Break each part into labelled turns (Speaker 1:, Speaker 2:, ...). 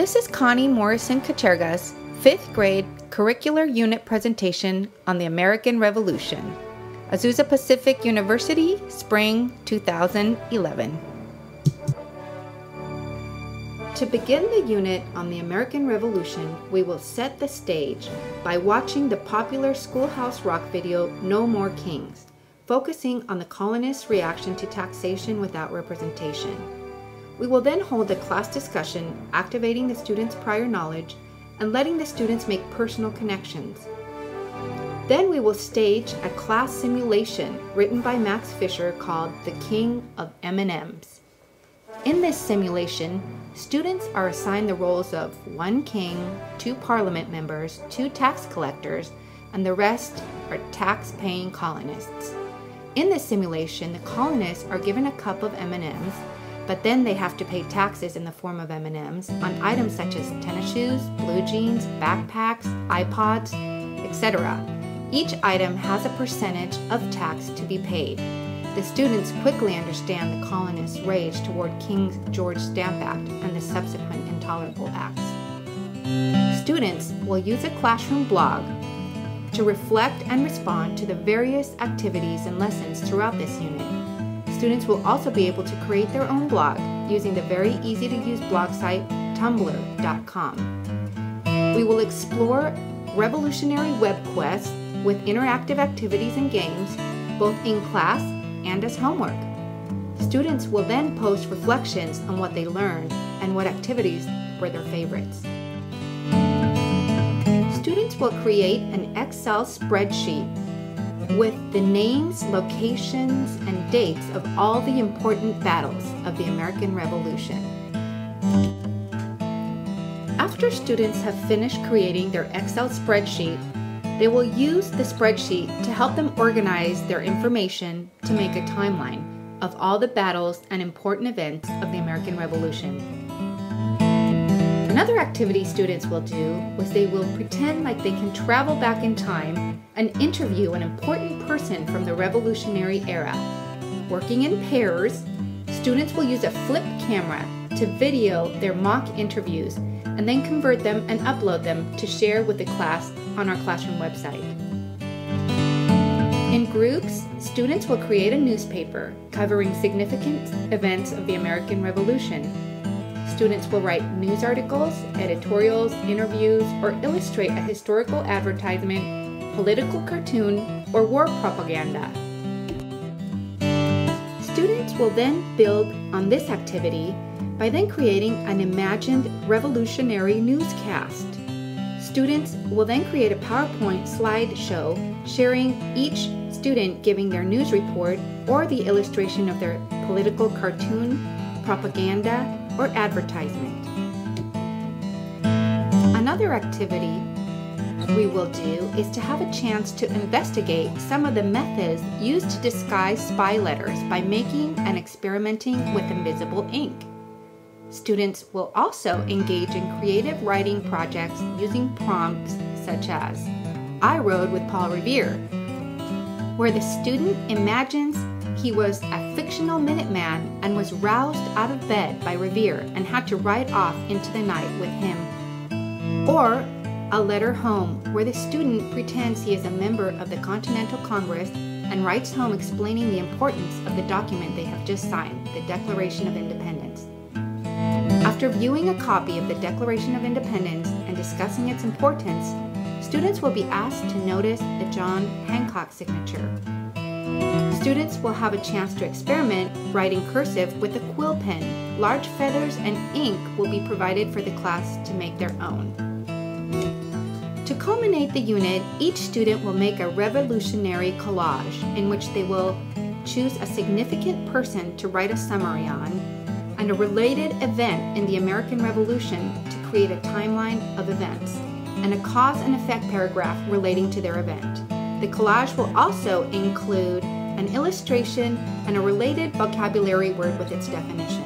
Speaker 1: This is Connie Morrison-Kacherga's 5th grade curricular unit presentation on the American Revolution, Azusa Pacific University, Spring 2011. To begin the unit on the American Revolution, we will set the stage by watching the popular Schoolhouse Rock video, No More Kings, focusing on the colonists' reaction to taxation without representation. We will then hold a class discussion, activating the students' prior knowledge and letting the students make personal connections. Then we will stage a class simulation written by Max Fisher called The King of M&Ms. In this simulation, students are assigned the roles of 1 king, 2 parliament members, 2 tax collectors, and the rest are tax-paying colonists. In this simulation, the colonists are given a cup of M&Ms, but then they have to pay taxes in the form of M&Ms on items such as tennis shoes, blue jeans, backpacks, iPods, etc. Each item has a percentage of tax to be paid. The students quickly understand the colonists' rage toward King George Stamp Act and the subsequent intolerable acts. Students will use a classroom blog to reflect and respond to the various activities and lessons throughout this unit. Students will also be able to create their own blog using the very easy-to-use blog site tumblr.com. We will explore revolutionary web quests with interactive activities and games, both in class and as homework. Students will then post reflections on what they learned and what activities were their favorites. Students will create an Excel spreadsheet with the names, locations, and dates of all the important battles of the American Revolution. After students have finished creating their Excel spreadsheet, they will use the spreadsheet to help them organize their information to make a timeline of all the battles and important events of the American Revolution. Another activity students will do is they will pretend like they can travel back in time and interview an important person from the Revolutionary era. Working in pairs, students will use a flip camera to video their mock interviews and then convert them and upload them to share with the class on our classroom website. In groups, students will create a newspaper covering significant events of the American Revolution. Students will write news articles, editorials, interviews, or illustrate a historical advertisement, political cartoon, or war propaganda. Students will then build on this activity by then creating an imagined revolutionary newscast. Students will then create a PowerPoint slideshow sharing each student giving their news report or the illustration of their political cartoon, propaganda, or advertisement. Another activity we will do is to have a chance to investigate some of the methods used to disguise spy letters by making and experimenting with invisible ink. Students will also engage in creative writing projects using prompts such as I Rode with Paul Revere, where the student imagines he was a fictional Minuteman and was roused out of bed by Revere and had to ride off into the night with him. Or a letter home, where the student pretends he is a member of the Continental Congress and writes home explaining the importance of the document they have just signed, the Declaration of Independence. After viewing a copy of the Declaration of Independence and discussing its importance, students will be asked to notice the John Hancock signature. Students will have a chance to experiment writing cursive with a quill pen. Large feathers and ink will be provided for the class to make their own. To culminate the unit, each student will make a revolutionary collage in which they will choose a significant person to write a summary on and a related event in the American Revolution to create a timeline of events and a cause and effect paragraph relating to their event. The collage will also include an illustration and a related vocabulary word with its definition.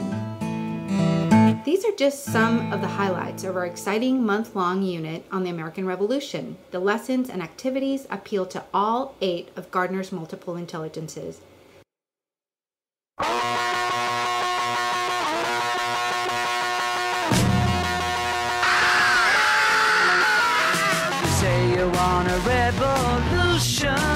Speaker 1: These are just some of the highlights of our exciting month-long unit on the American Revolution. The lessons and activities appeal to all 8 of Gardner's multiple intelligences.
Speaker 2: on a revolution.